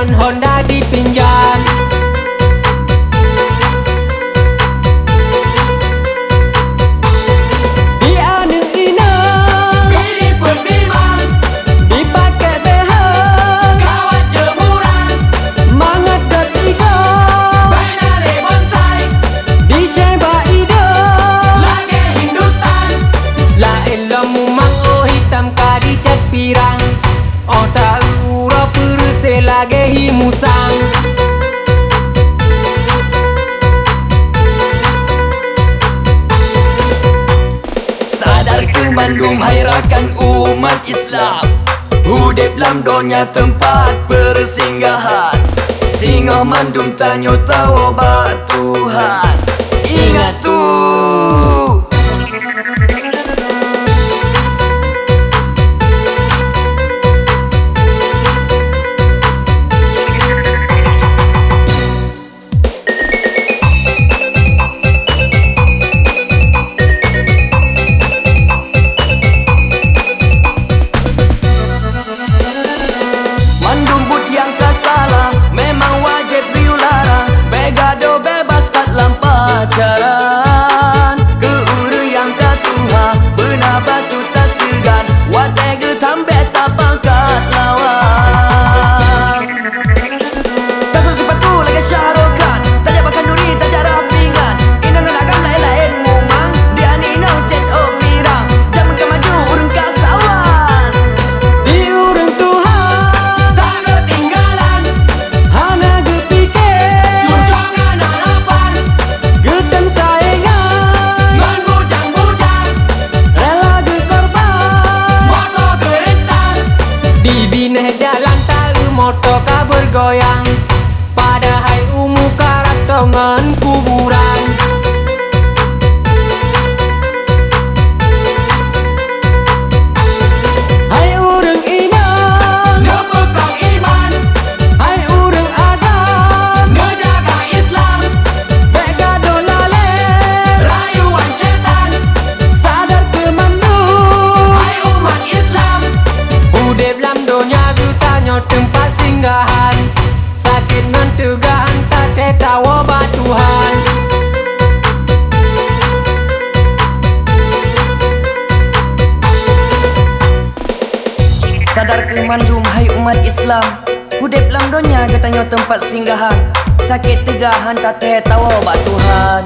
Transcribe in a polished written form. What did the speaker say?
dengan Honda dipinjam. Di anu ina Pilih pertimbangan, dipakai behel, kawat jemuran, mangat ketiga benale bonsai, di Sheba ide. lage Hindustan. Lain lemu mang oh hitam kadi cat pirang, oh tahu ura perse lage himusang. Sadar ke Bandung hai rakan umat Islam, hudip lam donya tempat persinggahan. Singoh mandum tanyo tawo ba Tuhan. Ingat tu mandum but yang kasalah, memang wajib diulara. Begado bebas tak lam pacaran. Ke uru yang katuha, benar batu tak segan. Watai getam beta pangkat lawan. Kasut sepatu lagi syaharokan, tajak makan duri, tajak rapingan. Inang agam lain-lain mumang, dia ni nang chat oh mirang. Jangan ke maju urung kasawan. Di urang Tuhan Tak ketinggalan, hana gepikir cucongan alapan. getem saingan, Menbujang-bujang, rela ge korban. motor gerentang. Di bineh jalan tahu motor ka bergoyang, padahal umu karat dengan kuburan. Hai urang inang, Nepekang iman, hai urang agam, ngejaga Islam. begado laleh, Rayuan setan, sadar kemandung. hai umat Islam. Udep lam donya gutanyo tempat singgahan, sakit non tegahan tak tetawa ba Tuhan. Sadar ke mandum hai umat Islam, hudip lam donya getanyo tempat singgahan. Sakit tegahan tak tawa ba Tuhan.